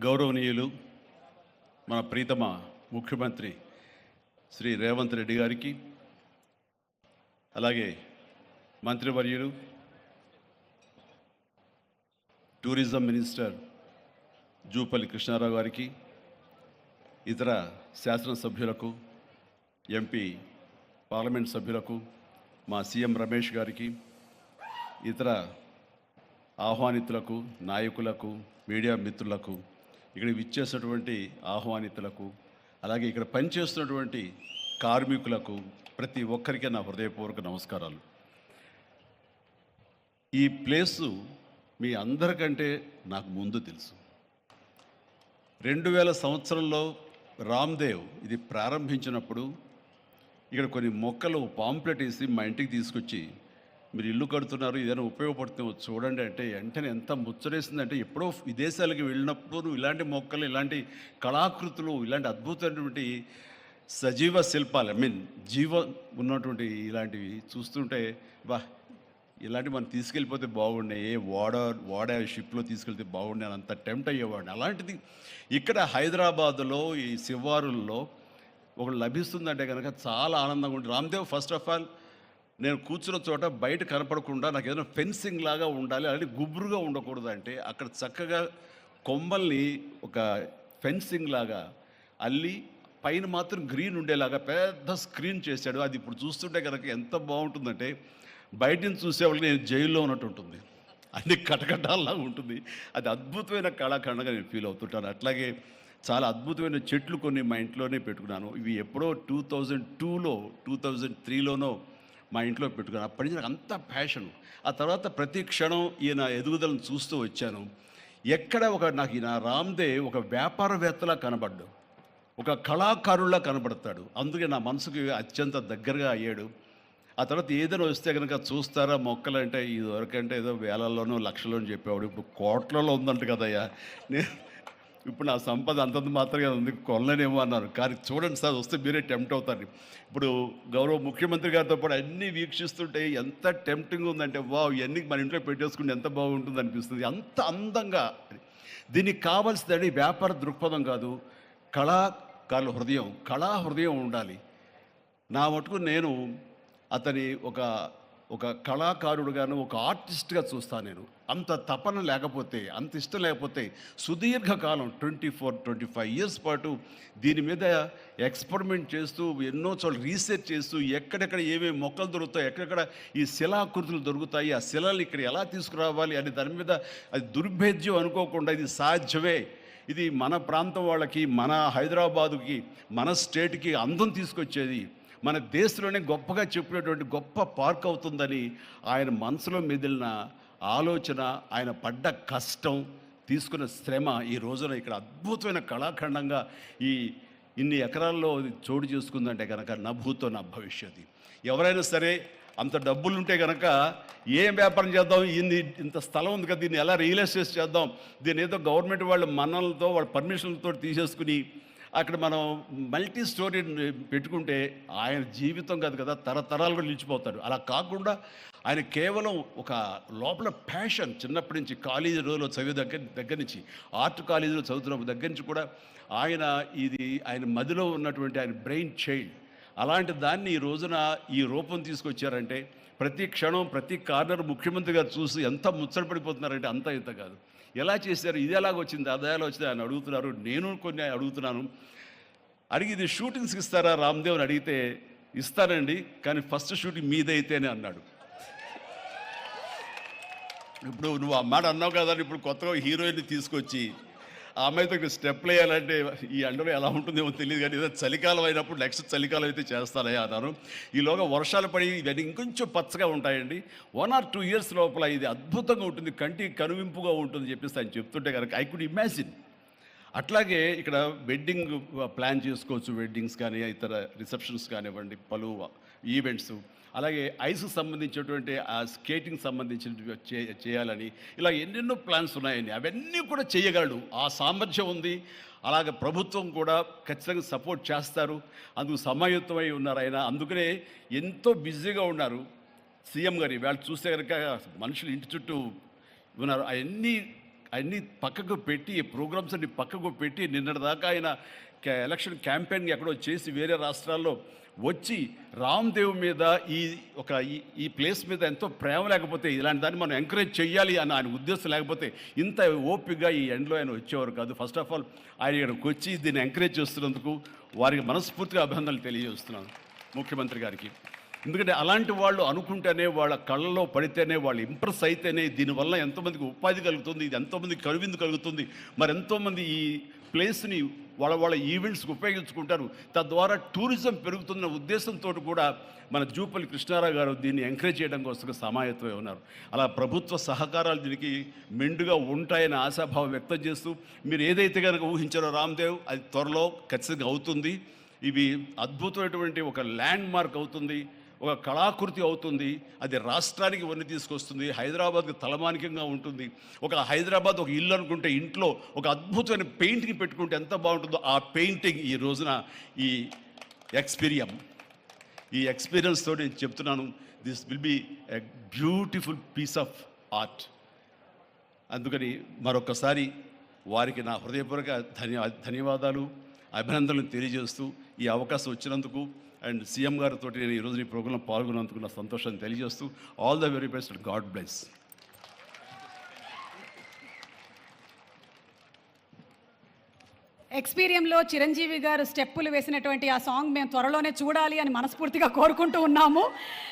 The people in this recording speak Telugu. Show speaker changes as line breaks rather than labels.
గౌరవనీయులు మన ప్రీతమ ముఖ్యమంత్రి శ్రీ రేవంత్ రెడ్డి గారికి, అలాగే మంత్రివర్యులు టూరిజం మినిస్టర్ జూపల్లి కృష్ణారావు గారికి, ఇతర శాసనసభ్యులకు, ఎంపీ పార్లమెంట్ సభ్యులకు, మా సీఎం రమేష్ గారికి, ఇతర ఆహ్వానితులకు, నాయకులకు, మీడియా మిత్రులకు, ఇక్కడ విచ్చేసినటువంటి ఆహ్వానితులకు, అలాగే ఇక్కడ పనిచేస్తున్నటువంటి కార్మికులకు, ప్రతి ఒక్కరికి నా హృదయపూర్వక నమస్కారాలు. ఈ ప్లేసు మీ అందరికంటే నాకు ముందు తెలుసు. 2000 సంవత్సరంలో రామ్దేవ్ ఇది ప్రారంభించినప్పుడు ఇక్కడ కొన్ని మొక్కలు పాంప్లెట్ వేసి మా ఇంటికి తీసుకొచ్చి, మీరు ఇల్లు కడుతున్నారు, ఏదైనా ఉపయోగపడుతుంది చూడండి అంటే వెంటనే ఎంత ముచ్చరేసిందంటే, ఎప్పుడో విదేశాలకు వెళ్ళినప్పుడు ఇలాంటి మొక్కలు, ఇలాంటి కళాకృతులు, ఇలాంటి అద్భుతమైనటువంటి సజీవ శిల్పాలు, జీవం ఉన్నటువంటి ఇలాంటివి చూస్తుంటే ఇలాంటివి మనం తీసుకెళ్ళిపోతే బాగుండే, వాడ షిప్లో తీసుకెళ్తే బాగుండే అని అంత టెంప్ట్ అయ్యేవాడిని. అలాంటిది ఇక్కడ హైదరాబాదులో ఈ శివారుల్లో ఒకటి లభిస్తుందంటే కనుక చాలా ఆనందంగా ఉంటుంది. రామ్దేవ్ ఫస్ట్ ఆఫ్ ఆల్ నేను కూర్చున్న చోట బయట కనపడకుండా నాకు ఏదైనా ఫెన్సింగ్ లాగా ఉండాలి, అలాంటి గుబురుగా ఉండకూడదు అంటే అక్కడ చక్కగా కొమ్మల్ని ఒక ఫెన్సింగ్ లాగా అల్లి పైన మాత్రం గ్రీన్ ఉండేలాగా పెద్ద స్క్రీన్ చేశాడు. అది ఇప్పుడు చూస్తుంటే కనుక ఎంత బాగుంటుందంటే బయట నుంచి చూసేవాళ్ళకి నేను జైల్లో ఉన్నట్టు ఉంటుంది, అన్ని కటకటాల్లాగా ఉంటుంది. అది అద్భుతమైన కళాఖండగా నేను ఫీల్ అవుతుంటాను. అట్లాగే చాలా అద్భుతమైన చెట్లు కొన్ని మా ఇంట్లోనే పెట్టుకున్నాను. ఇవి ఎప్పుడో 2002లో 2003లోనో మా ఇంట్లో పెట్టుకున్నాను. అప్పటి నుంచి నాకు అంత ప్యాషన్. ఆ తర్వాత ప్రతి క్షణం ఈయన ఎదుగుదలను చూస్తూ వచ్చాను. ఎక్కడ నాకు ఈయన రామ్దేవ్ ఒక వ్యాపారవేత్తలా కనబడ్డాడు, ఒక కళాకారుల్లా కనబడతాడు. అందుకే నా మనసుకి అత్యంత దగ్గరగా అయ్యాడు. ఆ తర్వాత ఏదైనా వస్తే కనుక చూస్తారా మొక్కలు అంటే, ఇదివరకంటే ఏదో వేలల్లోనో లక్షల్లోనూ చెప్పేవాడు, ఇప్పుడు కోట్లలో ఉందంట కదయ్యా. ఇప్పుడు నా సంపద అంతంత మాత్రమే ఉంది, కొనలేనేమో అన్నారు. కానీ చూడండి సార్, వస్తే మీరే టెంప్ట్ అవుతారు. ఇప్పుడు గౌరవ ముఖ్యమంత్రి గారితో పాటు అన్నీ వీక్షిస్తుంటే ఎంత టెంప్టింగ్ ఉందంటే, ఇవన్నీ మన ఇంట్లో పెట్టేసుకుంటే ఎంత బాగుంటుంది అనిపిస్తుంది. అంత అందంగా దీనికి కావాల్సిందని వ్యాపార దృక్పథం కాదు, కళాకారుల హృదయం, కళా హృదయం ఉండాలి. నా మటుకు నేను అతని ఒక కళాకారుడుగాను, ఒక ఆర్టిస్ట్గా చూస్తాను. నేను అంత తపన లేకపోతే, అంత ఇష్టం లేకపోతే సుదీర్ఘకాలం 24-25 ఇయర్స్ పాటు దీని మీద ఎక్స్పెరిమెంట్ చేస్తూ, ఎన్నో చోట్ల రీసెర్చ్ చేస్తూ, ఎక్కడెక్కడ ఏమేమి మొక్కలు దొరుకుతాయి, ఎక్కడెక్కడ ఈ శిలాకృతులు దొరుకుతాయి, ఆ శిలలు ఇక్కడ ఎలా తీసుకురావాలి అని దాని మీద అది దుర్భేద్యం అనుకోకుండా ఇది సాధ్యమే, ఇది మన ప్రాంతం వాళ్ళకి, మన హైదరాబాదుకి, మన స్టేట్కి అందం తీసుకొచ్చేది, మన దేశంలోనే గొప్పగా చెప్పినటువంటి గొప్ప పార్క్ అవుతుందని ఆయన మనసులో మెదిలిన ఆలోచన, ఆయన పడ్డ కష్టం, తీసుకున్న శ్రమ ఈ రోజున ఇక్కడ అద్భుతమైన కళాఖండంగా ఇన్ని ఎకరాల్లో చోటు చేసుకుందంటే కనుక నా భూతో నా భవిష్యత్తు. ఎవరైనా సరే అంత డబ్బులుంటే కనుక ఏం వ్యాపారం చేద్దాం, ఇంత స్థలం ఉంది కదా, దీన్ని ఎలా రియల్ ఎస్టేట్ చేద్దాం, దీన్ని ఏదో గవర్నమెంట్ వాళ్ళ మన్నలతో వాళ్ళ పర్మిషన్లతో తీసేసుకుని అక్కడ మనం మల్టీ స్టోరీ పెట్టుకుంటే ఆయన జీవితం కాదు కదా, తరతరాలుగా నిలిచిపోతాడు. అలా కాకుండా ఆయన కేవలం ఒక లోపల ప్యాషన్, చిన్నప్పటి నుంచి కాలేజీ రోజులో చదివే దగ్గర నుంచి, ఆర్ట్ కాలేజీలో చదువుతున్న దగ్గర నుంచి కూడా ఆయన మదిలో ఉన్నటువంటి ఆయన బ్రెయిన్ చైల్డ్. అలాంటి దాన్ని ఈ రోజున ఈ రూపం తీసుకొచ్చారంటే ప్రతి క్షణం, ప్రతి కార్నర్ ముఖ్యమంత్రి గారు చూసి ఎంత ముచ్చటపడిపోతున్నారంటే అంత ఇంత కాదు. ఎలా చేశారు, ఇది ఎలాగొచ్చింది, అది ఎలా వచ్చింది అని అడుగుతున్నారు. నేను కొన్ని అడుగుతున్నాను. అడిగి ఇది షూటింగ్స్కి ఇస్తారా రామ్దేవ్ అని అడిగితే, ఇస్తానండి కానీ ఫస్ట్ షూటింగ్ మీదైతే అని అన్నాడు. ఇప్పుడు నువ్వు ఆ మాట అన్నావు కదా, ఇప్పుడు కొత్తగా హీరోయిన్ని తీసుకొచ్చి ఆ అమ్మాయితో స్టెప్లు వేయాలంటే ఈ ఎండలో ఎలా ఉంటుందేమో తెలియదు, కానీ ఏదో చలికాలం అయినప్పుడు నెక్స్ట్ చలికాలం అయితే చేస్తానయ్యా అన్నాను. ఈలోగా వర్షాలు పడి ఇవన్నీ ఇంకొంచెం పచ్చగా ఉంటాయండి, 1 or 2 ఇయర్స్ లోపల ఇది అద్భుతంగా ఉంటుంది, కంటికి కనువింపుగా ఉంటుంది చెప్పేసి ఆయన చెప్తుంటే కనుక ఐ కుడ్ ఇమాజిన్. అట్లాగే ఇక్కడ వెడ్డింగ్ ప్లాన్ చేసుకోవచ్చు, వెడ్డింగ్స్ కానీ ఇతర రిసెప్షన్స్ కానివ్వండి, పలు ఈవెంట్స్, అలాగే ఐస్కి సంబంధించినటువంటి ఆ స్కేటింగ్ సంబంధించిన చేయాలని ఇలా ఎన్నెన్నో ప్లాన్స్ ఉన్నాయండి. అవన్నీ కూడా చేయగలడు, ఆ సామర్థ్యం ఉంది. అలాగే ప్రభుత్వం కూడా ఖచ్చితంగా సపోర్ట్ చేస్తారు, అందుకు సమాయుత్తమై ఉన్నారు ఆయన. అందుకనే ఎంతో బిజీగా ఉన్నారు సీఎం గారు. వాళ్ళు చూస్తే కనుక మనుషులు ఇంటి చుట్టూ ఉన్నారు. అవన్నీ అన్నీ పక్కకు పెట్టి ప్రోగ్రామ్స్ అన్ని పక్కకు పెట్టి నిన్నటిదాకా ఆయన ఎలక్షన్ క్యాంపెయిన్ ఎక్కడో చేసి వేరే రాష్ట్రాల్లో వచ్చి రామ్దేవ్ మీద ఈ ప్లేస్ మీద ఎంతో ప్రేమ లేకపోతే ఇలాంటి దాన్ని మనం ఎంకరేజ్ చేయాలి అని ఆయన ఉద్దేశం లేకపోతే ఇంత ఓపికగా ఈ ఎండ్లో ఆయన వచ్చేవారు కాదు. ఫస్ట్ ఆఫ్ ఆల్ ఆయన ఇక్కడికి వచ్చి దీన్ని ఎంకరేజ్ చేస్తున్నందుకు వారికి మనస్ఫూర్తిగా అభినందనలు తెలియజేస్తున్నాను ముఖ్యమంత్రి గారికి. ఎందుకంటే అలాంటి వాళ్ళు అనుకుంటేనే, వాళ్ళ కళ్ళలో పడితేనే, వాళ్ళు ఇంప్రెస్ అయితేనే దీనివల్ల ఎంతోమందికి ఉపాధి కలుగుతుంది, ఇది ఎంతోమందికి కనువిందు కలుగుతుంది. మరి ఎంతోమంది ఈ ప్లేస్ని వాళ్ళ ఈవెంట్స్కి ఉపయోగించుకుంటారు. తద్వారా టూరిజం పెరుగుతున్న ఉద్దేశంతో కూడా మన జూపల్లి కృష్ణారావు గారు దీన్ని ఎంకరేజ్ చేయడం కోసం సమాయత్తమై ఉన్నారు. అలా ప్రభుత్వ సహకారాలు దీనికి మెండుగా ఉంటాయని ఆశాభావం వ్యక్తం చేస్తూ, మీరు ఏదైతే కనుక ఊహించారో రామ్దేవ్, అది త్వరలో ఖచ్చితంగా అవుతుంది. ఇవి అద్భుతమైనటువంటి ఒక ల్యాండ్ మార్క్ అవుతుంది, ఒక కళాకృతి అవుతుంది. అది రాష్ట్రానికి వన్నీ తీసుకొస్తుంది, హైదరాబాద్కి తలమానికంగా ఉంటుంది. ఒక హైదరాబాద్ ఒక ఇల్లు అనుకుంటే ఇంట్లో ఒక అద్భుతమైన పెయింటింగ్ పెట్టుకుంటే ఎంత బాగుంటుందో ఆ పెయింటింగ్ ఈ రోజున ఈ ఎక్స్పీరియన్స్ తోటి నేను చెప్తున్నాను, this will be a beautiful piece of art. అందుకని మరొకసారి వారికి నా హృదయపూర్వక ధన్యవాదాలు, అభినందనలు తెలియజేస్తూ ఈ అవకాశం వచ్చినందుకు అండ్ సీఎం గారితో నేను ఈరోజు ఈ ప్రోగ్రాంలో పాల్గొన్నందుకు నా సంతోషాన్ని తెలియజేస్తూ all the very best, god bless.
ఎక్స్పీరియంలో చిరంజీవి గారు స్టెప్పులు వేసినటువంటి ఆ సాంగ్ మేము త్వరలోనే చూడాలి అని మనస్ఫూర్తిగా కోరుకుంటూ ఉన్నాము.